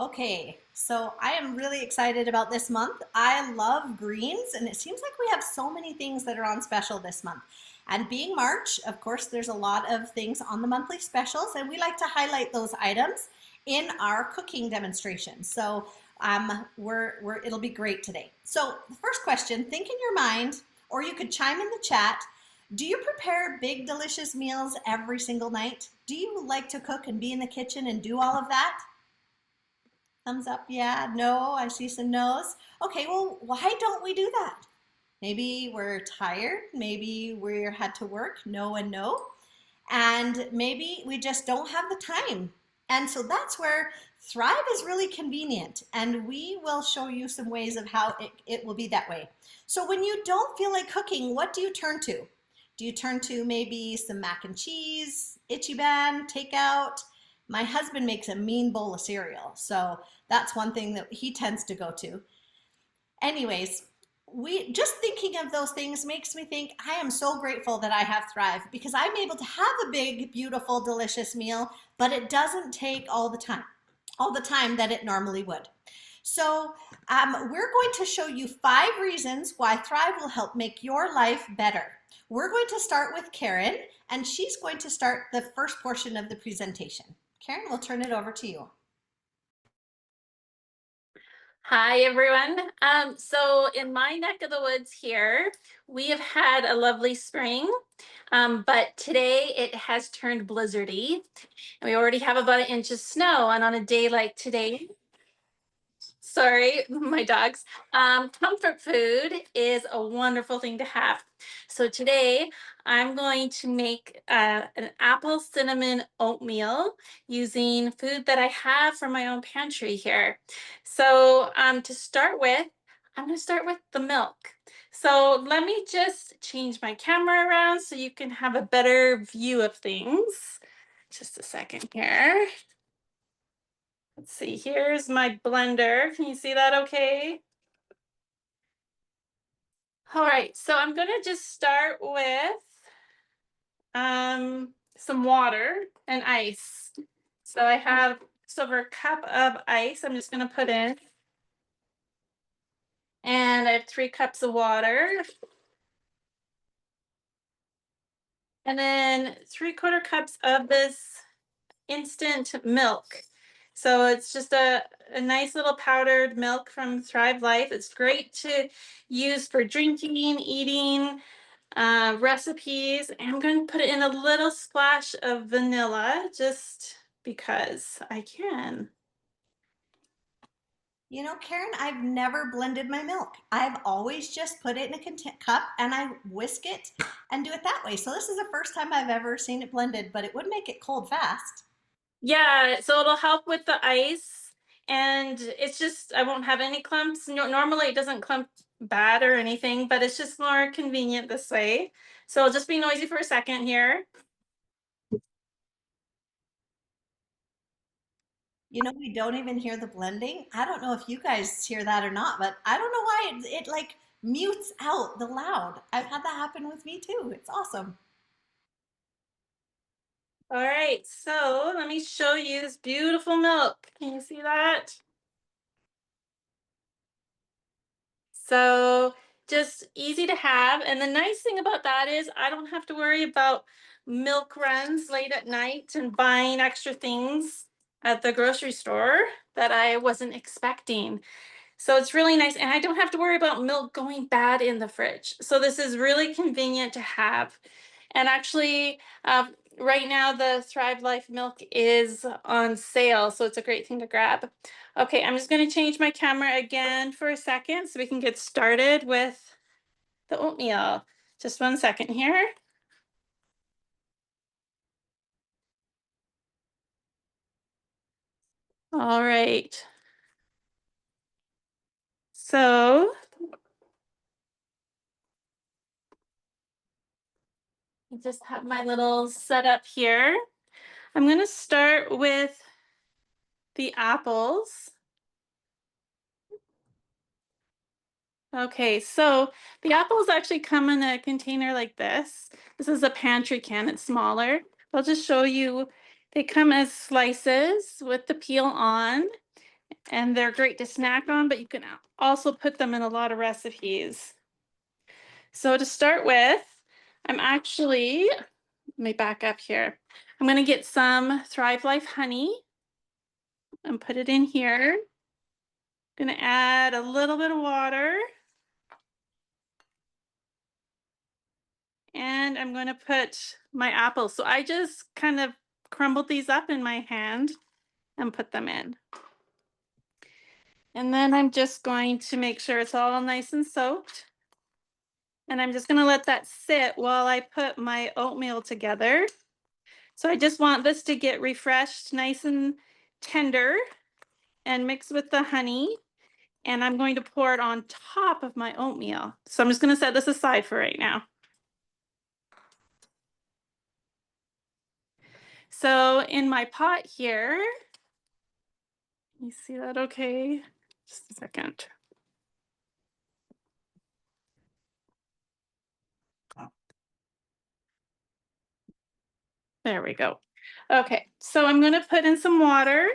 Okay, so I am really excited about this month. I love greens, and it seems like we have so many things that are on special this month. And being March, of course, there's a lot of things on the monthly specials, and we like to highlight those items in our cooking demonstration. So it'll be great today. So the first question, think in your mind, or you could chime in the chat. Do you prepare big, delicious meals every single night? Do you like to cook and be in the kitchen and do all of that? Thumbs up, yeah, no, I see some no's. Okay, well, why don't we do that? Maybe we're tired, maybe we had to work, no and no, and maybe we just don't have the time. And so that's where Thrive is really convenient, and we will show you some ways of how it will be that way. So when you don't feel like cooking, what do you turn to? Do you turn to maybe some mac and cheese, Ichiban, takeout? My husband makes a mean bowl of cereal, so that's one thing that he tends to go to. Anyways, we just thinking of those things makes me think I am so grateful that I have Thrive because I'm able to have a big, beautiful, delicious meal, but it doesn't take all the time that it normally would. So we're going to show you 5 reasons why Thrive will help make your life better. We're going to start with Karen, and she's going to start the first portion of the presentation. Karen, we'll turn it over to you. Hi, everyone. So in my neck of the woods here, we have had a lovely spring, but today it has turned blizzardy, and we already have about 1 inch of snow. And on a day like today, sorry, my dogs. Comfort food is a wonderful thing to have. So today I'm going to make an apple cinnamon oatmeal using food that I have from my own pantry here. So to start with, I'm going to start with the milk. So let me just change my camera around so you can have a better view of things. Just a second here. Let's see, here's my blender. Can you see that okay? All right, so I'm gonna just start with some water and ice. So I have just over a cup of ice I'm just gonna put in. And I have 3 cups of water. And then 3/4 cups of this instant milk. So it's just a nice little powdered milk from Thrive Life. It's great to use for drinking, eating, recipes. And I'm going to put it in a little splash of vanilla just because I can. You know, Karen, I've never blended my milk. I've always just put it in a cup and I whisk it and do it that way. So this is the first time I've ever seen it blended, but it would make it cold fast. Yeah, so it'll help with the ice. And it's just, I won't have any clumps. No, normally it doesn't clump bad or anything, but it's just more convenient this way. So I'll just be noisy for a second here. You know, we don't even hear the blending. I don't know if you guys hear that or not, but I don't know why it like mutes out the loud. I've had that happen with me too. It's awesome. All right, so let me show you this beautiful milk. Can you see that? So just easy to have. And the nice thing about that is I don't have to worry about milk runs late at night and buying extra things at the grocery store that I wasn't expecting. So it's really nice. And I don't have to worry about milk going bad in the fridge. So this is really convenient to have. And actually, right now the Thrive Life milk is on sale, so it's a great thing to grab. Okay, I'm just going to change my camera again for a second so we can get started with the oatmeal. Just 1 second here. All right. So I just have my little setup here. I'm going to start with the apples. Okay, so the apples actually come in a container like this. This is a pantry can, it's smaller. I'll just show you, they come as slices with the peel on. And they're great to snack on, but you can also put them in a lot of recipes. So to start with, let me back up here. I'm going to get some Thrive Life honey and put it in here. I'm going to add a little bit of water. And I'm going to put my apples. So I just kind of crumbled these up in my hand and put them in. And then I'm just going to make sure it's all nice and soaked. And I'm just going to let that sit while I put my oatmeal together. So I just want this to get refreshed, nice and tender, and mix with the honey. And I'm going to pour it on top of my oatmeal. So I'm just going to set this aside for right now. So in my pot here, you see that okay? Just a second. There we go. Okay, so I'm going to put in some water.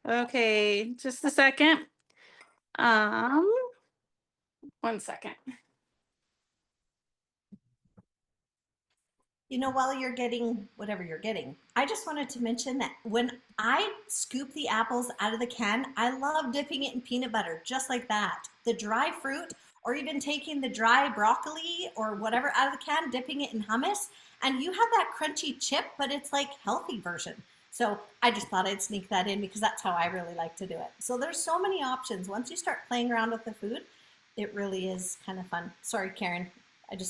Okay, just a second. One second. You know, while you're getting whatever you're getting, I just wanted to mention that when I scoop the apples out of the can, I love dipping it in peanut butter, just like that. The dry fruit, or even taking the dry broccoli or whatever out of the can, dipping it in hummus, and you have that crunchy chip, but it's like healthy version. So I just thought I'd sneak that in because that's how I really like to do it. So there's so many options. Once you start playing around with the food, it really is kind of fun. Sorry, Karen.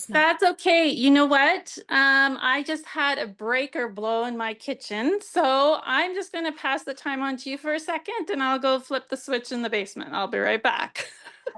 That's okay. You know what? I just had a breaker blow in my kitchen. So I'm just going to pass the time on to you for a second and I'll go flip the switch in the basement. I'll be right back.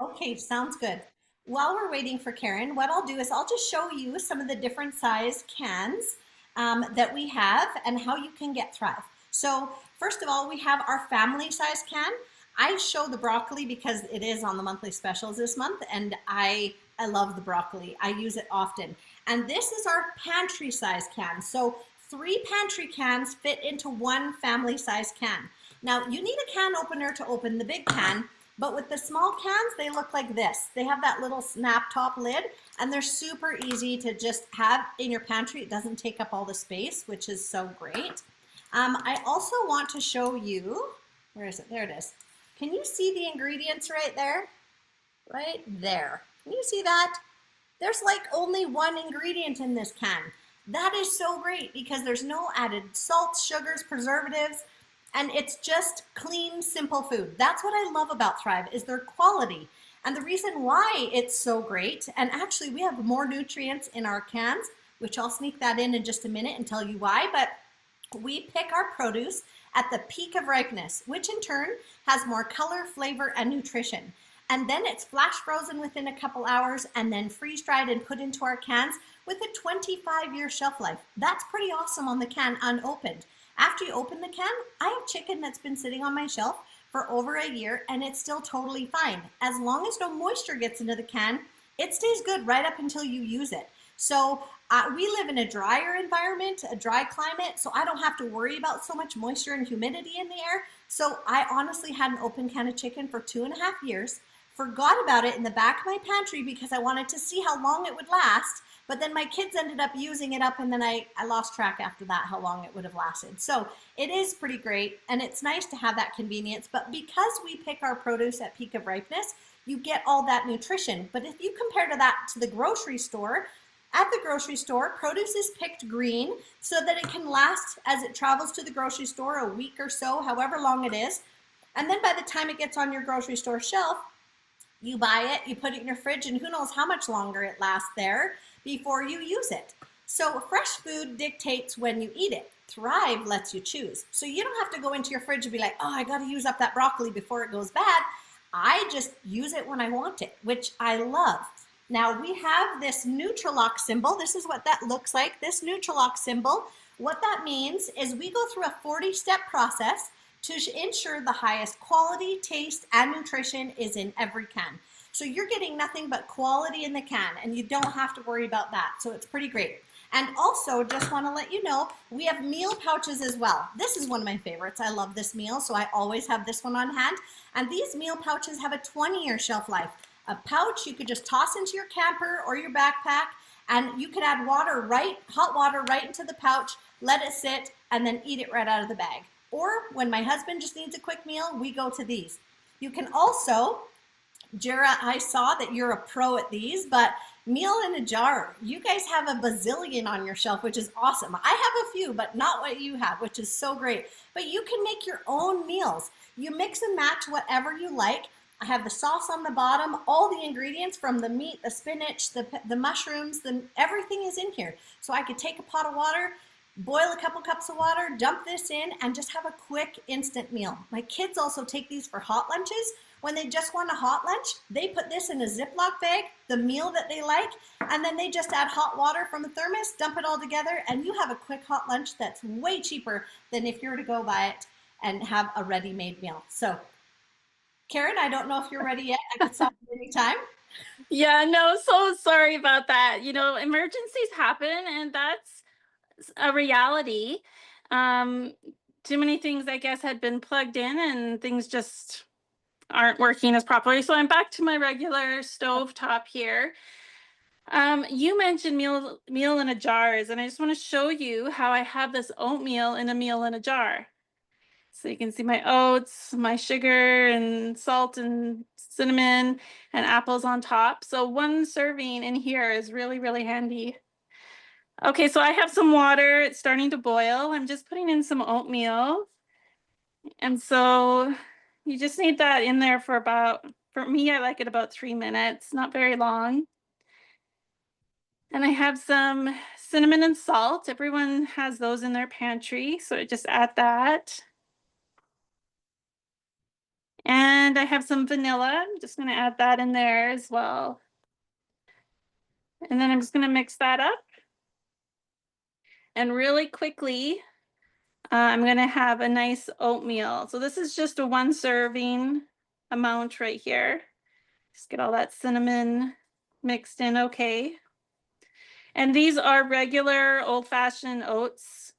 Okay, sounds good. While we're waiting for Karen, what I'll do is I'll just show you some of the different size cans that we have and how you can get Thrive. So first of all, we have our family size can. I show the broccoli because it is on the monthly specials this month, and I love the broccoli. I use it often. And this is our pantry size can. So 3 pantry cans fit into 1 family size can. Now you need a can opener to open the big can, but with the small cans, they look like this. They have that little snap top lid, and they're super easy to just have in your pantry. It doesn't take up all the space, which is so great. I also want to show you, where is it? There it is. Can you see the ingredients right there? Right there. Can you see that? There's like only 1 ingredient in this can. That is so great because there's no added salts, sugars, preservatives, and it's just clean, simple food. That's what I love about Thrive is their quality. And the reason why it's so great, and actually we have more nutrients in our cans, which I'll sneak that in just a minute and tell you why, but we pick our produce at the peak of ripeness, which in turn has more color, flavor, and nutrition. And then it's flash frozen within a couple hours and then freeze dried and put into our cans with a 25-year shelf life. That's pretty awesome on the can unopened. After you open the can, I have chicken that's been sitting on my shelf for over a year and it's still totally fine. As long as no moisture gets into the can, it stays good right up until you use it. So we live in a drier environment, a dry climate, so I don't have to worry about so much moisture and humidity in the air. So I honestly had an open can of chicken for 2.5 years, forgot about it in the back of my pantry because I wanted to see how long it would last, but then my kids ended up using it up and then I lost track after that how long it would have lasted. So it is pretty great and it's nice to have that convenience, but because we pick our produce at peak of ripeness, you get all that nutrition. But if you compare to that to the grocery store, at the grocery store, produce is picked green so that it can last as it travels to the grocery store a week or so, however long it is. And then by the time it gets on your grocery store shelf, you buy it, you put it in your fridge, and who knows how much longer it lasts there before you use it. So fresh food dictates when you eat it. Thrive lets you choose. So you don't have to go into your fridge and be like, oh, I got to use up that broccoli before it goes bad. I just use it when I want it, which I love. Now we have this Nutrilock symbol. This is what that looks like, this Nutrilock symbol. What that means is we go through a 40-step process to ensure the highest quality, taste, and nutrition is in every can. So you're getting nothing but quality in the can, and you don't have to worry about that. So it's pretty great. And also, just want to let you know, we have meal pouches as well. This is one of my favorites. I love this meal, so I always have this one on hand. And these meal pouches have a 20-year shelf life. A pouch you could just toss into your camper or your backpack, and you could add water, hot water right into the pouch, let it sit, and then eat it right out of the bag. Or when my husband just needs a quick meal, we go to these. You can also, Jara, I saw that you're a pro at these, but meal in a jar. You guys have a bazillion on your shelf, which is awesome. I have a few, but not what you have, which is so great. But you can make your own meals. You mix and match whatever you like. I have the sauce on the bottom, all the ingredients from the meat, the spinach, the mushrooms, everything is in here. So I could take a pot of water, boil a couple cups of water, dump this in, and just have a quick instant meal. My kids also take these for hot lunches. When they just want a hot lunch, they put this in a Ziploc bag, the meal that they like, and then they just add hot water from a thermos, dump it all together, and you have a quick hot lunch that's way cheaper than if you were to go buy it and have a ready-made meal. So, Karen, I don't know if you're ready yet. I can stop at any time. Yeah, no, so sorry about that. Emergencies happen, and that's a reality. Too many things, I guess, had been plugged in, and things just aren't working as properly. So I'm back to my regular stove top here. You mentioned meal in a jars, and I just want to show you how I have this oatmeal in a meal in a jar. So you can see my oats, my sugar and salt and cinnamon and apples on top. So one serving in here is really, really handy. Okay, so I have some water. It's starting to boil. I'm just putting in some oatmeal. And so you just need that in there for me, I like it about 3 minutes, not very long. And I have some cinnamon and salt. Everyone has those in their pantry, so I just add that. And I have some vanilla. I'm just going to add that in there as well. And then I'm just going to mix that up. And really quickly, I'm going to have a nice oatmeal. So this is just a 1 serving amount right here. Just get all that cinnamon mixed in okay. And these are regular old-fashioned oats.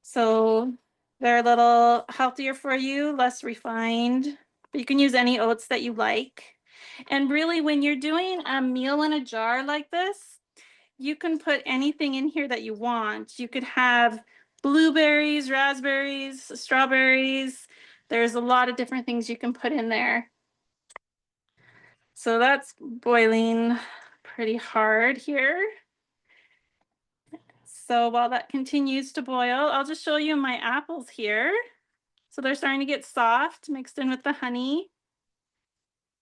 So they're a little healthier for you, less refined. But you can use any oats that you like. And really, when you're doing a meal in a jar like this, you can put anything in here that you want. You could have blueberries, raspberries, strawberries. There's a lot of different things you can put in there. So that's boiling pretty hard here. So while that continues to boil, I'll just show you my apples here. So they're starting to get soft, mixed in with the honey.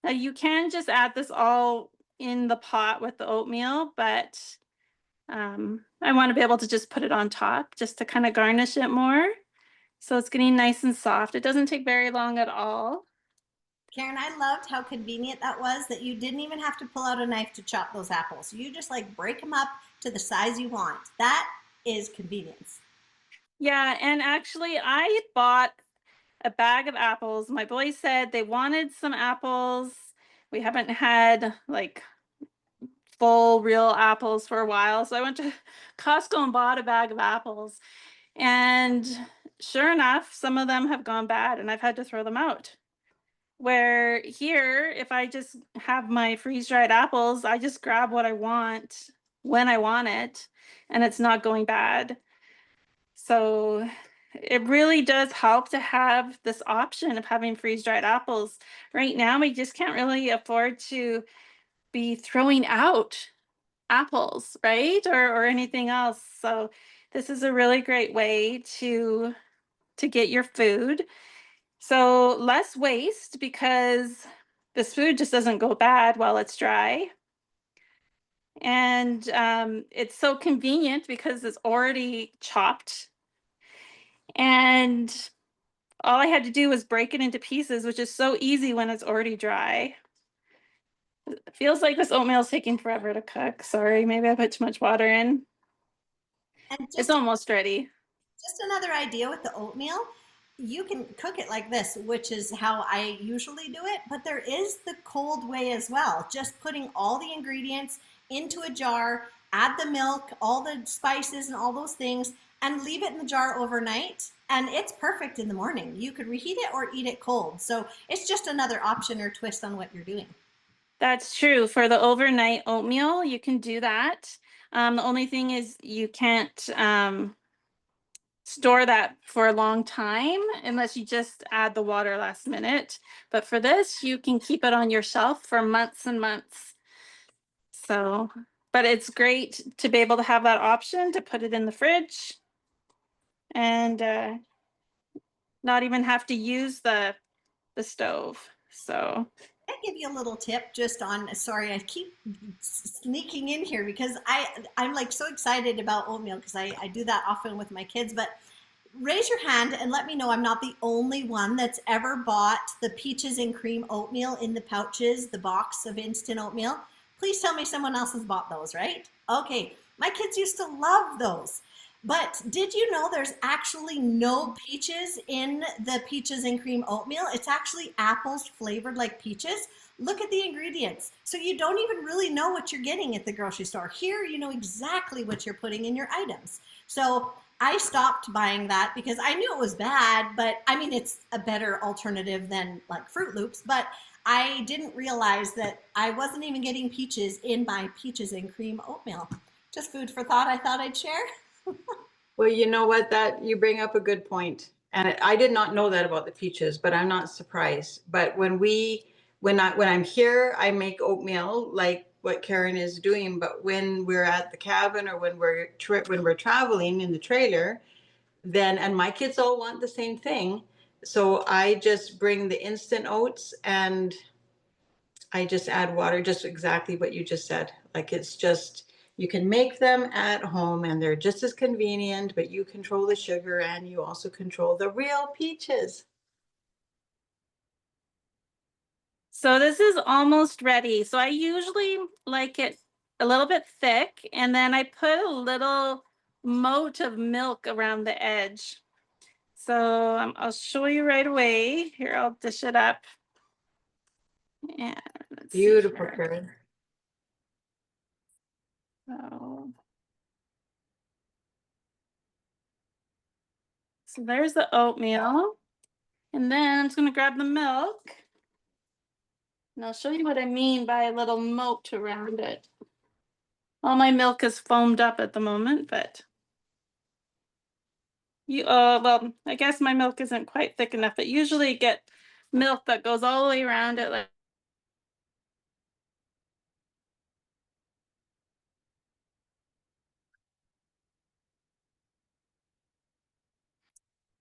Now you can just add this all in the pot with the oatmeal, but I want to be able to just put it on top just to kind of garnish it more. So it's getting nice and soft. It doesn't take very long at all. Karen, I loved how convenient that was, that you didn't even have to pull out a knife to chop those apples. You just like break them up to the size you want. That is convenience. Yeah, and actually I bought a bag of apples. My boys said they wanted some apples. We haven't had like full real apples for a while. So I went to Costco and bought a bag of apples. And sure enough, some of them have gone bad and I've had to throw them out. Where here, if I just have my freeze-dried apples, I just grab what I want when I want it, and it's not going bad. So it really does help to have this option of having freeze-dried apples. Right now, we just can't really afford to be throwing out apples, right? Or anything else. So this is a really great way to get your food. So less waste because this food just doesn't go bad while it's dry. And it's so convenient because it's already chopped. And all I had to do was break it into pieces, which is so easy when it's already dry. It feels like this oatmeal is taking forever to cook. Sorry, maybe I put too much water in. And It's almost ready. just another idea with the oatmeal. you can cook it like this, which is how I usually do it, but there is the cold way as well. Just putting all the ingredients into a jar, add the milk, all the spices and all those things, and leave it in the jar overnight. And it's perfect in the morning. You could reheat it or eat it cold. So it's just another option or twist on what you're doing. That's true. For the overnight oatmeal, you can do that. The only thing is you can't store that for a long time unless you just add the water last minute. But for this, you can keep it on your shelf for months and months. So, but it's great to be able to have that option to put it in the fridge and not even have to use the stove. So I give you a little tip just on, sorry, I keep sneaking in here because I'm like so excited about oatmeal because I do that often with my kids, but raise your hand and let me know I'm not the only one that's ever bought the peaches and cream oatmeal in the pouches, the box of instant oatmeal. Please tell me someone else has bought those, right? Okay, my kids used to love those. But did you know there's actually no peaches in the peaches and cream oatmeal? It's actually apples flavored like peaches. Look at the ingredients. So you don't even really know what you're getting at the grocery store. Here, you know exactly what you're putting in your items. So I stopped buying that because I knew it was bad, but I mean, it's a better alternative than like Fruit Loops, but I didn't realize that I wasn't even getting peaches in my peaches and cream oatmeal. Just food for thought I thought I'd share. Well, you know what, that you bring up a good point. And I did not know that about the peaches, but I'm not surprised. But when I'm here, I make oatmeal like what Karen is doing. But when we're at the cabin or when we're traveling in the trailer, then and my kids all want the same thing. So I just bring the instant oats and I just add water, just exactly what you just said. Like it's just, you can make them at home and they're just as convenient, but you control the sugar and you also control the real peaches. So this is almost ready. So I usually like it a little bit thick, and then I put a little moat of milk around the edge. So I'll show you right away. Here, I'll dish it up. And let's see Beautiful, here. Karen. So there's the oatmeal. And then I'm just going to grab the milk. And I'll show you what I mean by a little moat around it. All my milk is foamed up at the moment, but well, I guess my milk isn't quite thick enough, but usually you get milk that goes all the way around it. Like,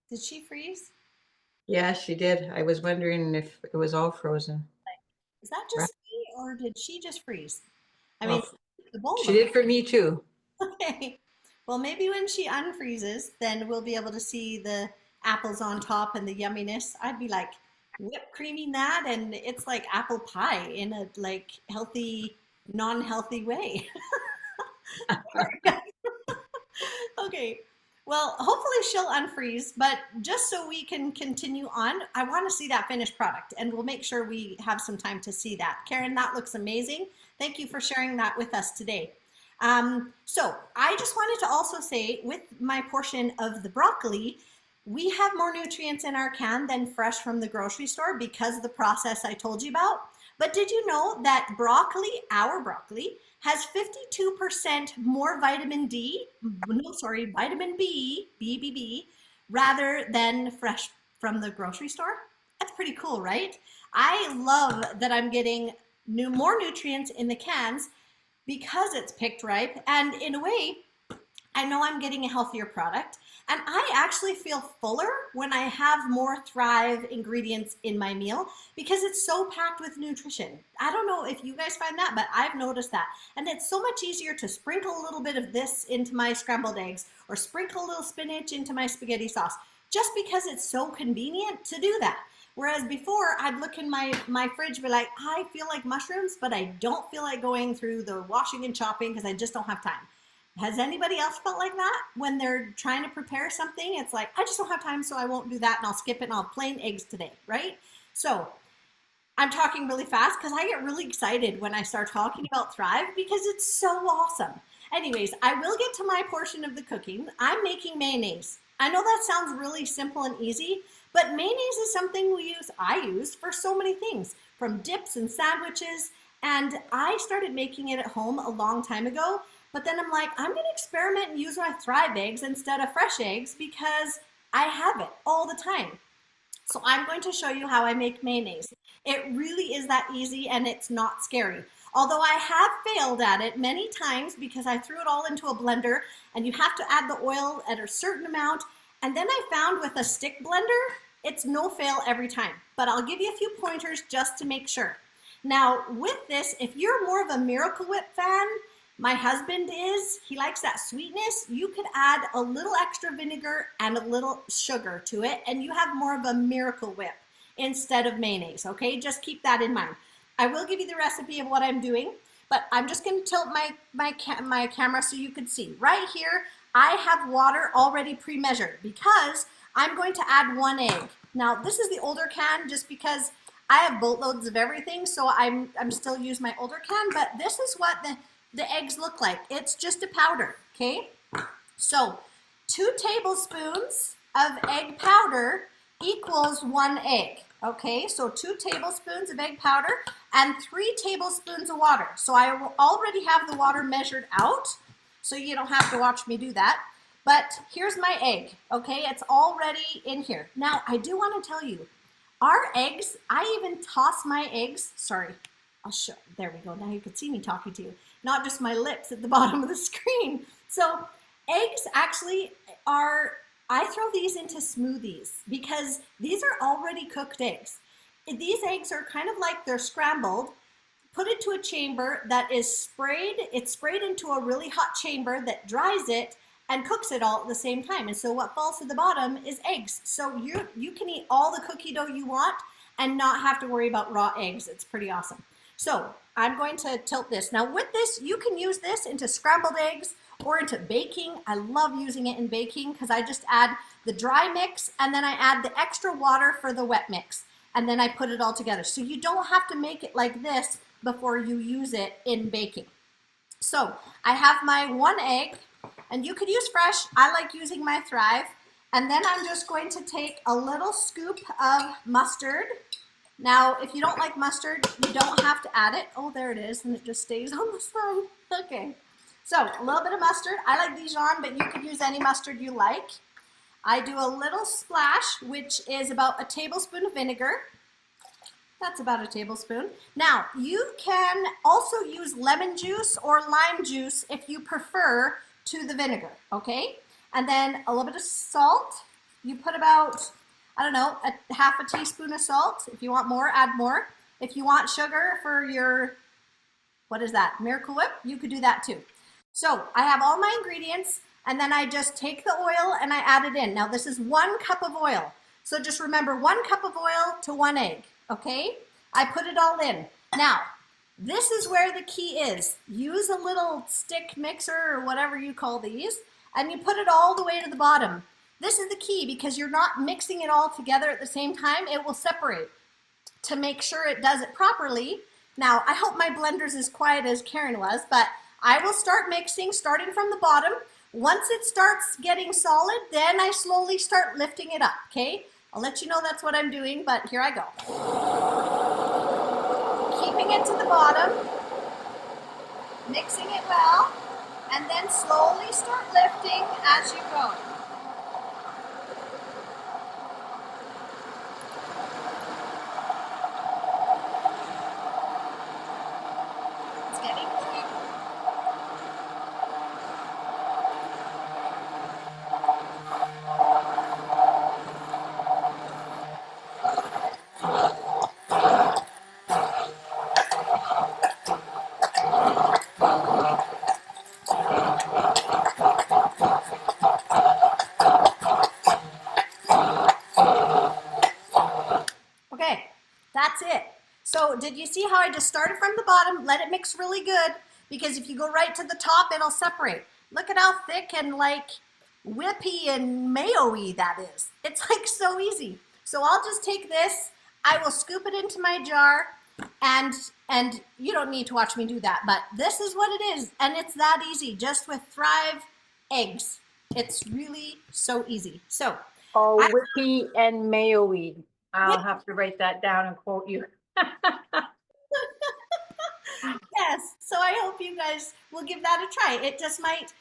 Did she freeze? Yeah, she did. I was wondering if it was all frozen. Is that Right. just me or did she just freeze? I mean, Well, the bowl she looks did for me too. okay. Well, maybe when she unfreezes, then we'll be able to see the apples on top and the yumminess. I'd be like whipped creaming that, and it's like apple pie in a like healthy, non-healthy way. Okay. Well, hopefully she'll unfreeze, but just so we can continue on, I want to see that finished product and we'll make sure we have some time to see that. Karen, that looks amazing. Thank you for sharing that with us today. So I just wanted to also say with my portion of the broccoli, we have more nutrients in our can than fresh from the grocery store because of the process I told you about. But did you know that broccoli, our broccoli, has 52% more vitamin D, no, sorry, vitamin B, BBB, rather than fresh from the grocery store? That's pretty cool, right? I love that I'm getting more nutrients in the cans because it's picked ripe. And in a way, I know I'm getting a healthier product. And I actually feel fuller when I have more Thrive ingredients in my meal because it's so packed with nutrition. I don't know if you guys find that, but I've noticed that. And it's so much easier to sprinkle a little bit of this into my scrambled eggs or sprinkle a little spinach into my spaghetti sauce just because it's so convenient to do that. Whereas before, I'd look in my fridge and be like, I feel like mushrooms, but I don't feel like going through the washing and chopping because I just don't have time. Has anybody else felt like that when they're trying to prepare something? It's like, I just don't have time, so I won't do that, and I'll skip it, and I'll have plain eggs today, right? So I'm talking really fast because I get really excited when I start talking about Thrive because it's so awesome. Anyways, I will get to my portion of the cooking. I'm making mayonnaise. I know that sounds really simple and easy, but mayonnaise is something I use for so many things, from dips and sandwiches. And I started making it at home a long time ago, but then I'm like, I'm gonna experiment and use my Thrive eggs instead of fresh eggs because I have it all the time. So I'm going to show you how I make mayonnaise. It really is that easy and it's not scary. Although I have failed at it many times because I threw it all into a blender and you have to add the oil at a certain amount. And then I found with a stick blender, it's no fail every time. But I'll give you a few pointers just to make sure. Now with this, if you're more of a Miracle Whip fan, my husband is, he likes that sweetness. You could add a little extra vinegar and a little sugar to it, and you have more of a Miracle Whip instead of mayonnaise, okay? Just keep that in mind. I will give you the recipe of what I'm doing, but I'm just gonna tilt my camera so you can see. Right here, I have water already pre-measured because I'm going to add 1 egg. Now, this is the older can just because I have boatloads of everything, so I'm still using my older can, but this is what the eggs look like. It's just a powder, okay? So 2 tablespoons of egg powder equals 1 egg, okay? So 2 tablespoons of egg powder and 3 tablespoons of water. So I already have the water measured out, so you don't have to watch me do that. But here's my egg, okay? It's already in here. Now, I do want to tell you, our eggs, I even toss my eggs, sorry, I'll show, there we go. Now you can see me talking to you, not just my lips at the bottom of the screen. So eggs actually are, I throw these into smoothies because these are already cooked eggs. These eggs are kind of like they're scrambled, put into a chamber that is sprayed. It's sprayed into a really hot chamber that dries it and cooks it all at the same time. And so what falls to the bottom is eggs. So you can eat all the cookie dough you want and not have to worry about raw eggs. It's pretty awesome. So I'm going to tilt this. Now with this, you can use this into scrambled eggs or into baking. I love using it in baking because I just add the dry mix and then I add the extra water for the wet mix. And then I put it all together. So you don't have to make it like this before you use it in baking. So I have my 1 egg, and you could use fresh. I like using my Thrive. And then I'm just going to take a little scoop of mustard. Now, if you don't like mustard, you don't have to add it. Oh, there it is, and it just stays on the side. Okay, so a little bit of mustard. I like Dijon, but you could use any mustard you like. I do a little splash, which is about a tablespoon of vinegar. That's about a tablespoon. Now, you can also use lemon juice or lime juice if you prefer to the vinegar, okay? And then a little bit of salt. You put about, I don't know, a half a teaspoon of salt. If you want more, add more. If you want sugar for your, what is that, Miracle Whip, you could do that too. So I have all my ingredients, and then I just take the oil and I add it in. Now this is 1 cup of oil. So just remember 1 cup of oil to 1 egg, okay? I put it all in. Now, this is where the key is. Use a little stick mixer or whatever you call these, and you put it all the way to the bottom. This is the key because you're not mixing it all together at the same time. It will separate. To make sure it does it properly. Now, I hope my blender's as quiet as Karen was, but I will start mixing starting from the bottom. Once it starts getting solid, then I slowly start lifting it up, okay? I'll let you know that's what I'm doing, but here I go. Keeping it to the bottom, mixing it well, and then slowly start lifting as you go. It's getting thick. Okay, that's it. So did you see how I just started from the bottom, let it mix really good, because if you go right to the top, it'll separate. Look at how thick and like whippy and mayo-y that is. It's like so easy. So I'll just take this, I will scoop it into my jar, and you don't need to watch me do that, but this is what it is, and it's that easy, just with Thrive eggs. It's really so easy. So Oh, I whippy and mayo-y. I'll whip, have to write that down and quote you. yes. So I hope you guys will give that a try. It just might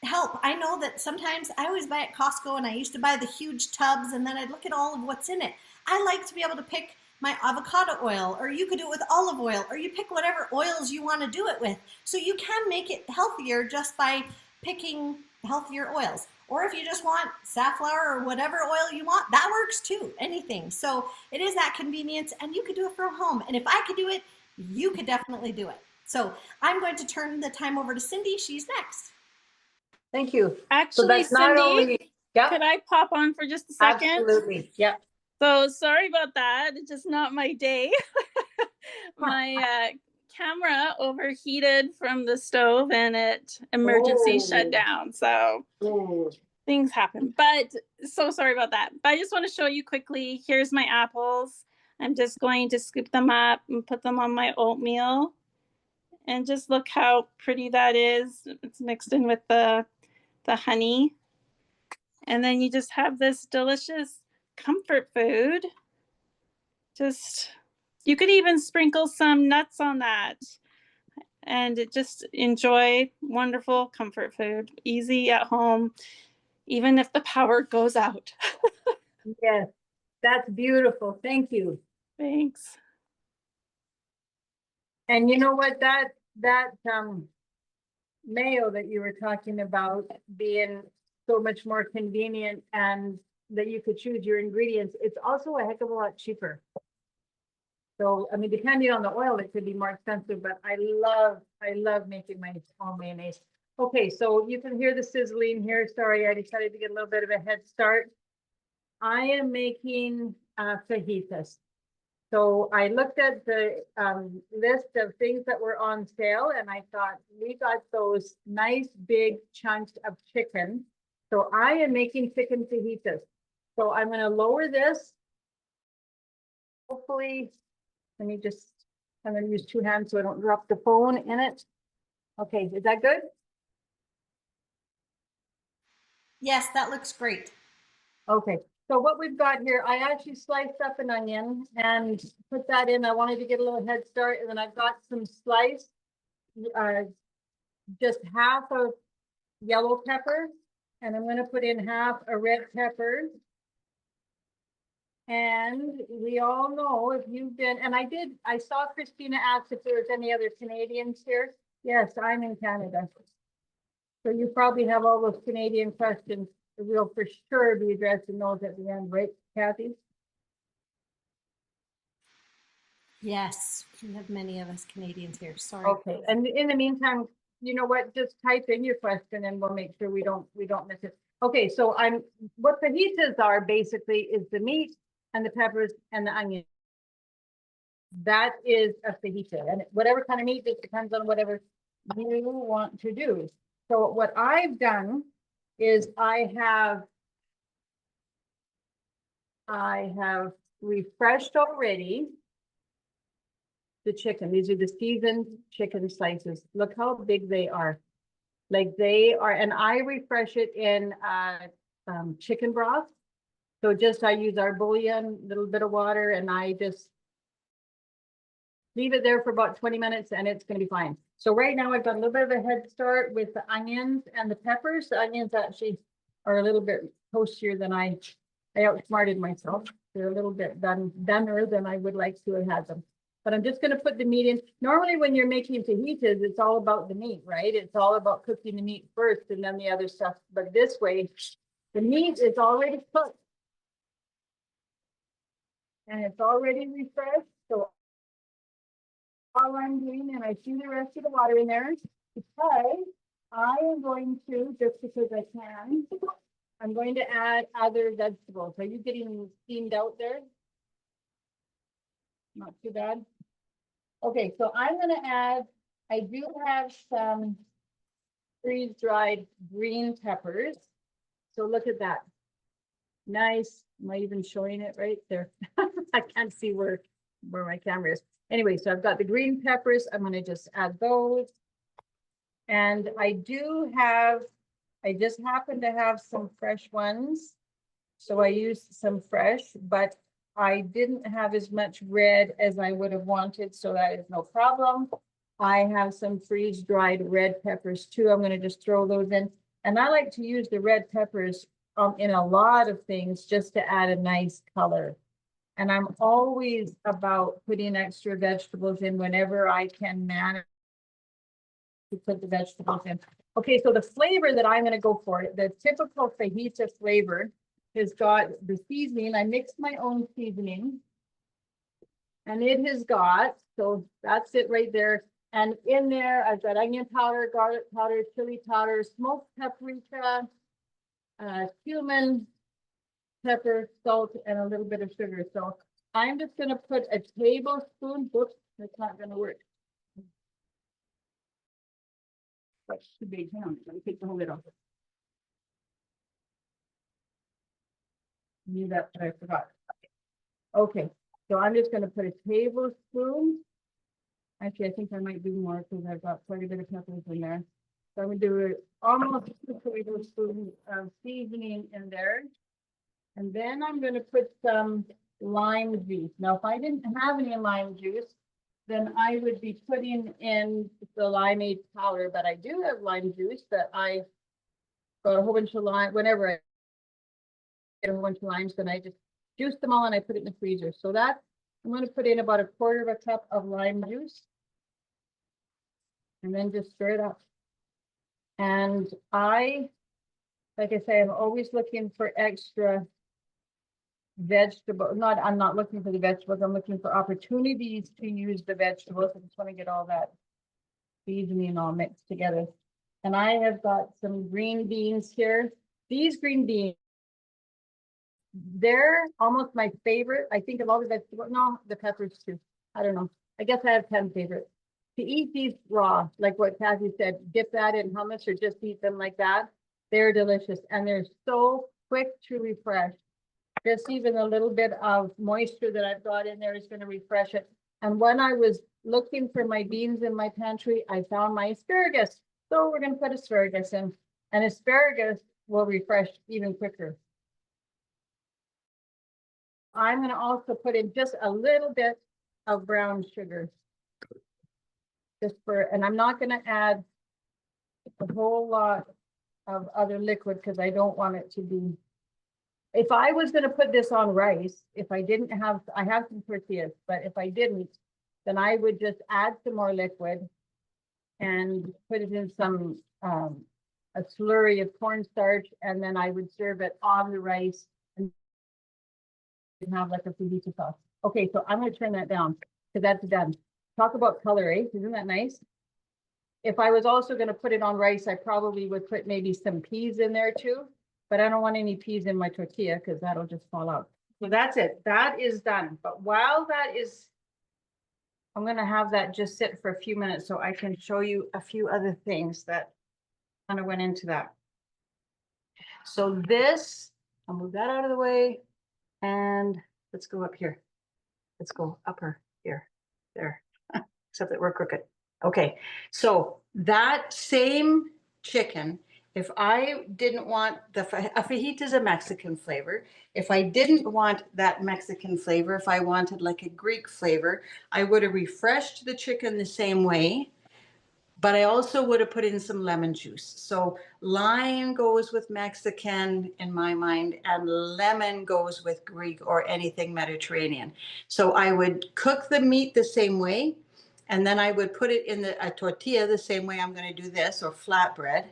help. I know that sometimes I always buy at Costco, and I used to buy the huge tubs, and then I'd look at all of what's in it. I like to be able to pick my avocado oil, or you could do it with olive oil, or you pick whatever oils you want to do it with. So you can make it healthier just by picking healthier oils. Or if you just want safflower or whatever oil you want, that works too. Anything. So it is that convenience, and you could do it from home. And if I could do it, you could definitely do it. So I'm going to turn the time over to Cindy. She's next. Thank you. So Actually, that's not Cindy, only, yeah, could I pop on for just a second? absolutely. Yeah. So sorry about that. It's just not my day. My camera overheated from the stove and it emergency shut down. So things happen. But so sorry about that. But I just want to show you quickly. Here's my apples. I'm just going to scoop them up and put them on my oatmeal. And just look how pretty that is. It's mixed in with the honey. And then you just have this delicious comfort food. Just, you could even sprinkle some nuts on that and just enjoy wonderful comfort food, easy at home, even if the power goes out. Yes, that's beautiful. Thank you. Thanks. And you know what, that mayo that you were talking about being so much more convenient and that you could choose your ingredients, it's also a heck of a lot cheaper. So, I mean, depending on the oil, it could be more expensive, but I love making my own mayonnaise. Okay, so you can hear the sizzling here. Sorry, I decided to get a little bit of a head start. I am making fajitas. So I looked at the list of things that were on sale, and I thought we got those nice big chunks of chicken. So I am making chicken fajitas. So I'm going to lower this. Hopefully, let me just, I'm going to use two hands so I don't drop the phone in it. Okay, is that good? Yes, that looks great. Okay, so what we've got here, I actually sliced up an onion and put that in. I wanted to get a little head start, and then I've got some sliced, just half of yellow pepper, and I'm going to put in half a red pepper. And we all know, if you've been, and I saw Christina ask if there was any other Canadians here. Yes, I'm in Canada. So you probably have all those Canadian questions. We'll for sure be addressing those at the end, right, Kathy? Yes, we have many of us Canadians here. Sorry. Okay, and in the meantime, you know what? Just type in your question, and we'll make sure we don't miss it. Okay, so what fajitas are basically is the meat and the peppers and the onion. That is a fajita, and whatever kind of meat, it depends on whatever you want to do. So what I've done is I have refreshed already the chicken. These are the seasoned chicken slices. Look how big they are. Like they are, and I refresh it in chicken broth. So just I use our bouillon, a little bit of water, and I just leave it there for about 20 minutes and it's going to be fine. So right now I've got a little bit of a head start with the onions and the peppers. The onions actually are a little bit toastier than I outsmarted myself. They're a little bit doner than I would like to have had them. But I'm just going to put the meat in. Normally when you're making fajitas, it's all about the meat, right? It's all about cooking the meat first and then the other stuff. But this way, the meat is already cooked. And it's already refreshed. So all I'm doing, and I see the rest of the water in there, because I am going to, just because I can, I'm going to add other vegetables. Are you getting steamed out there? Not too bad. Okay, so I'm going to add, I do have some freeze-dried green peppers. So look at that. Nice. Am I even showing it right there? I can't see where my camera is. Anyway, so I've got the green peppers. I'm going to just add those. And I just happen to have some fresh ones. So I used some fresh, but I didn't have as much red as I would have wanted, so that is no problem. I have some freeze-dried red peppers too. I'm going to just throw those in. And I like to use the red peppers in a lot of things just to add a nice color. And I'm always about putting extra vegetables in whenever I can manage to put the vegetables in. Okay, so the flavor that I'm going to go for, the typical fajita flavor, has got the seasoning. I mixed my own seasoning. And it has got, so that's it right there. And in there, I've got onion powder, garlic powder, chili powder, smoked paprika, cumin, pepper, salt, and a little bit of sugar. So I'm just going to put a tablespoon. Whoops, that's not going to work. That's too big. Hang on, let me take the whole lid off. Knew that, but I forgot. Okay, so I'm just going to put a tablespoon. Actually, I think I might do more because I've got quite a bit of peppers in there. So I'm going to do almost a tablespoon of seasoning in there. And then I'm going to put some lime juice. Now, if I didn't have any lime juice, then I would be putting in the limeade powder. But I do have lime juice that I got a whole bunch of lime. Whenever I get a whole bunch of limes, then I just juice them all and I put it in the freezer. So that I'm going to put in about 1/4 cup of lime juice. And then just stir it up. And like I say, I'm always looking for extra vegetable. I'm not looking for the vegetables. I'm looking for opportunities to use the vegetables. I just want to get all that seasoning all mixed together. And I have got some green beans here. These green beans, they're almost my favorite. I think of all the vegetables. No, the peppers too. I don't know. I guess I have 10 favorites. To eat these raw, like what Kathy said, dip that in hummus or just eat them like that. They're delicious and they're so quick to refresh. Just even a little bit of moisture that I've got in there is going to refresh it. And when I was looking for my beans in my pantry, I found my asparagus. So we're going to put asparagus in, and asparagus will refresh even quicker. I'm going to also put in just a little bit of brown sugar. And I'm not going to add a whole lot of other liquid because I don't want it to be. If I was going to put this on rice, if I didn't have, I have some tortillas, but if I didn't, then I would just add some more liquid and put it in some, a slurry of cornstarch, and then I would serve it on the rice and have like a fajita sauce. Okay, so I'm going to turn that down because that's done. Talk about color, eh? Isn't that nice? If I was also going to put it on rice, I probably would put maybe some peas in there too, but I don't want any peas in my tortilla because that'll just fall out. So that's it. That is done. But while that is, I'm going to have that just sit for a few minutes so I can show you a few other things that kind of went into that. So this, I'll move that out of the way and let's go up here. Let's go upper here, there, except that we're crooked. Okay, so that same chicken, if I didn't want a fajita is a Mexican flavor. If I didn't want that Mexican flavor, if I wanted like a Greek flavor, I would have refreshed the chicken the same way, but I also would have put in some lemon juice. So lime goes with Mexican in my mind, and lemon goes with Greek or anything Mediterranean. So I would cook the meat the same way, and then I would put it in a tortilla the same way I'm going to do this, or flatbread.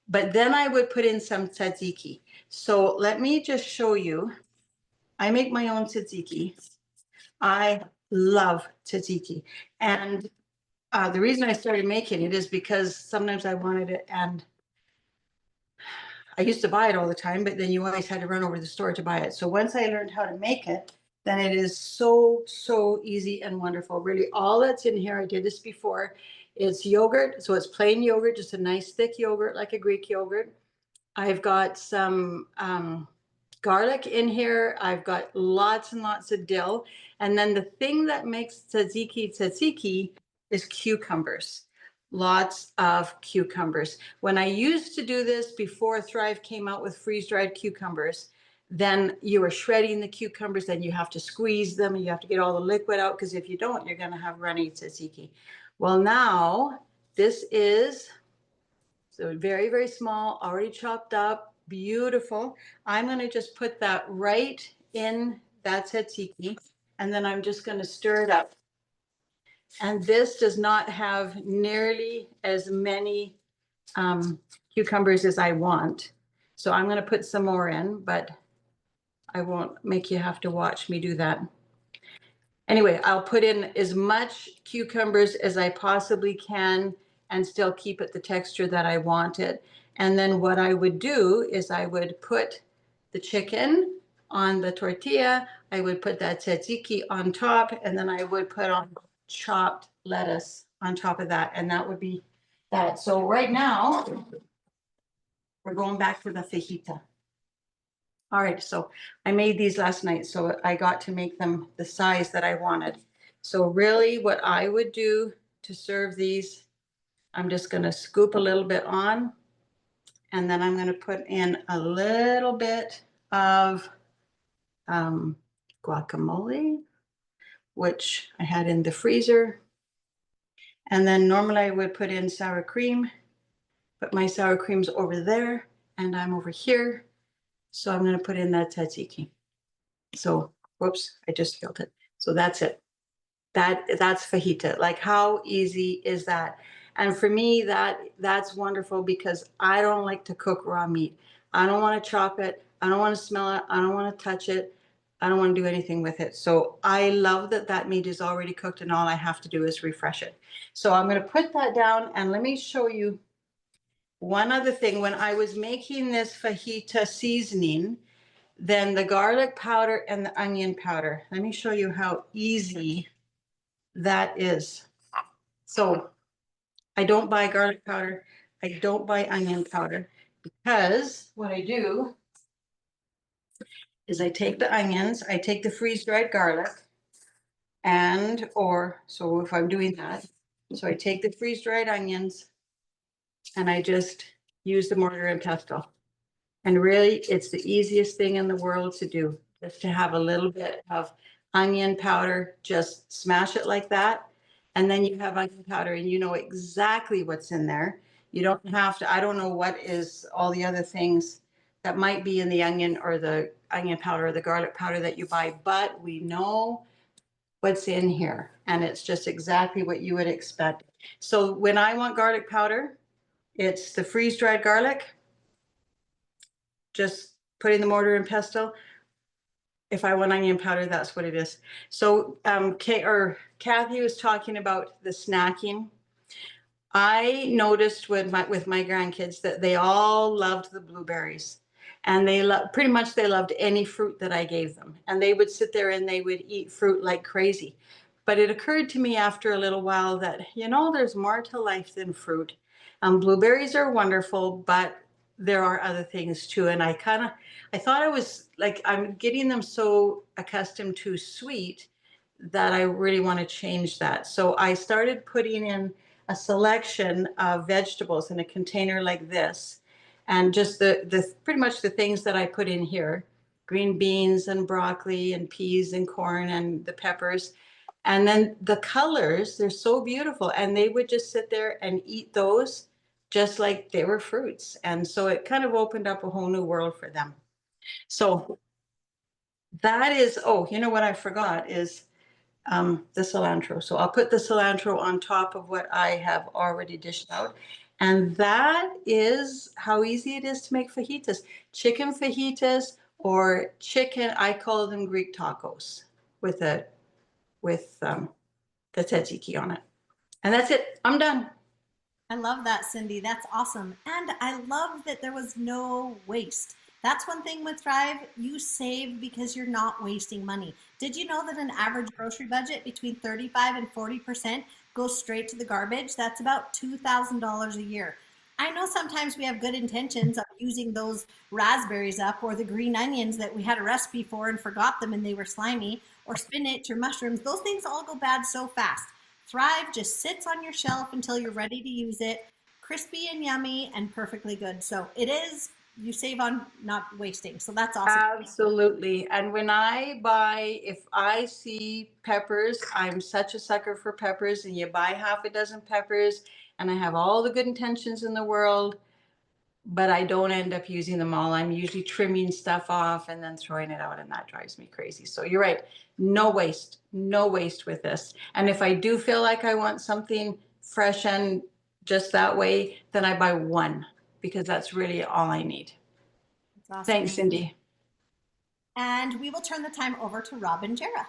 But then I would put in some tzatziki. So let me just show you. I make my own tzatziki. I love tzatziki. And the reason I started making it is because sometimes I wanted it, and I used to buy it all the time, but then you always had to run over to the store to buy it. So once I learned how to make it, then it is so, so easy and wonderful. Really, all that's in here, I did this before, It's yogurt, so it's plain yogurt, just a nice thick yogurt like a Greek yogurt. I've got some garlic in here. I've got lots and lots of dill. And then the thing that makes tzatziki is cucumbers. Lots of cucumbers. When I used to do this before Thrive came out with freeze-dried cucumbers, then you are shredding the cucumbers, then you have to squeeze them and you have to get all the liquid out, because if you don't, you're going to have runny tzatziki. Well, now this is so very, very small, already chopped up, beautiful. I'm going to just put that right in that tzatziki, and then I'm just going to stir it up. And this does not have nearly as many cucumbers as I want. So I'm going to put some more in, but I won't make you have to watch me do that. Anyway, I'll put in as much cucumbers as I possibly can and still keep it the texture that I want it. And then what I would do is I would put the chicken on the tortilla, I would put that tzatziki on top, and then I would put on chopped lettuce on top of that, and that would be that. So right now, we're going back to the fajita. All right, so I made these last night, so I got to make them the size that I wanted. So really what I would do to serve these, I'm just gonna scoop a little bit on, and then I'm gonna put in a little bit of guacamole, which I had in the freezer. And then normally I would put in sour cream, but my sour cream's over there and I'm over here. So I'm going to put in that tzatziki. So, whoops, I just spilled it. So that's it. That's fajita. Like, how easy is that? And for me, that's wonderful, because I don't like to cook raw meat. I don't want to chop it. I don't want to smell it. I don't want to touch it. I don't want to do anything with it. So I love that that meat is already cooked and all I have to do is refresh it. So I'm going to put that down, and let me show you one other thing. When I was making this fajita seasoning, then the garlic powder and the onion powder, let me show you how easy that is. So I don't buy garlic powder. I don't buy onion powder, because what I do is I take the onions, I take the freeze-dried garlic, so if I'm doing that, so I take the freeze-dried onions and I just use the mortar and pestle. And really, it's the easiest thing in the world to do, just to have a little bit of onion powder, just smash it like that. And then you have onion powder and you know exactly what's in there. You don't have to, I don't know what is all the other things that might be in the onion or the onion powder or the garlic powder that you buy, but we know what's in here. And it's just exactly what you would expect. So when I want garlic powder, it's the freeze-dried garlic, just put in the mortar and pestle. If I want onion powder, that's what it is. So Kathy was talking about the snacking. I noticed with my grandkids that they all loved the blueberries, and they pretty much they loved any fruit that I gave them, and they would sit there and they would eat fruit like crazy. But it occurred to me after a little while that, you know, there's more to life than fruit. Blueberries are wonderful, but there are other things too. And I thought I was like, I'm getting them so accustomed to sweet that I really want to change that. So I started putting in a selection of vegetables in a container like this, and just the pretty much the things that I put in here: green beans and broccoli and peas and corn and the peppers. And then the colors, they're so beautiful, and they would just sit there and eat those just like they were fruits. And so it kind of opened up a whole new world for them. So that is, oh, you know what I forgot is the cilantro. So I'll put the cilantro on top of what I have already dished out. And that is how easy it is to make fajitas. Chicken fajitas, or chicken, I call them Greek tacos, with the tzatziki on it. And that's it. I'm done. I love that, Cindy. That's awesome. And I love that there was no waste. That's one thing with Thrive, you save because you're not wasting money. Did you know that an average grocery budget between 35 and 40% goes straight to the garbage. That's about $2,000 a year. I know sometimes we have good intentions of using those raspberries up, or the green onions that we had a recipe for and forgot them and they were slimy, or spinach or mushrooms. Those things all go bad so fast. Thrive just sits on your shelf until you're ready to use it, crispy and yummy and perfectly good. So it is, you save on not wasting. So that's awesome. Absolutely. And when I buy, if I see peppers, I'm such a sucker for peppers, and you buy half a dozen peppers, and I have all the good intentions in the world, but I don't end up using them all. I'm usually trimming stuff off and then throwing it out, and that drives me crazy. So you're right. No waste, no waste with this. And if I do feel like I want something fresh and just that way, then I buy one, because that's really all I need. That's awesome. Thanks, Cindy. And we will turn the time over to Rob and Jara.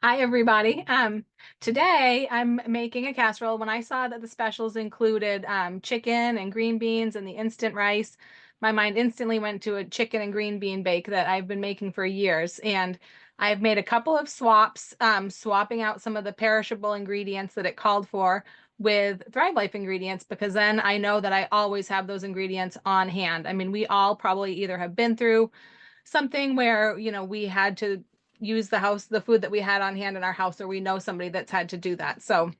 Hi, everybody. Today I'm making a casserole. When I saw that the specials included chicken and green beans and the instant rice, my mind instantly went to a chicken and green bean bake that I've been making for years. And I've made a couple of swaps, swapping out some of the perishable ingredients that it called for with Thrive Life ingredients, because then I know that I always have those ingredients on hand. I mean, we all probably either have been through something where, you know, we had to use the food that we had on hand in our house, or we know somebody that's had to do that. So,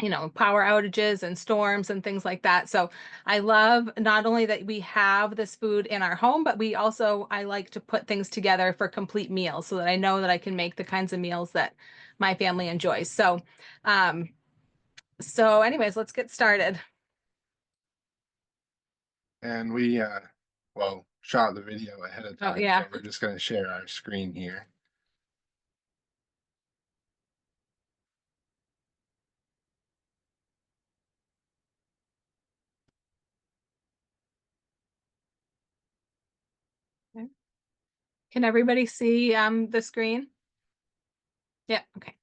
you know, power outages and storms and things like that. So I love not only that we have this food in our home, but I like to put things together for complete meals so that I know that I can make the kinds of meals that my family enjoys. So, anyways, let's get started. And we, shot the video ahead of time. yeah. So we're just going to share our screen here. Okay. Can everybody see the screen? Yeah, okay.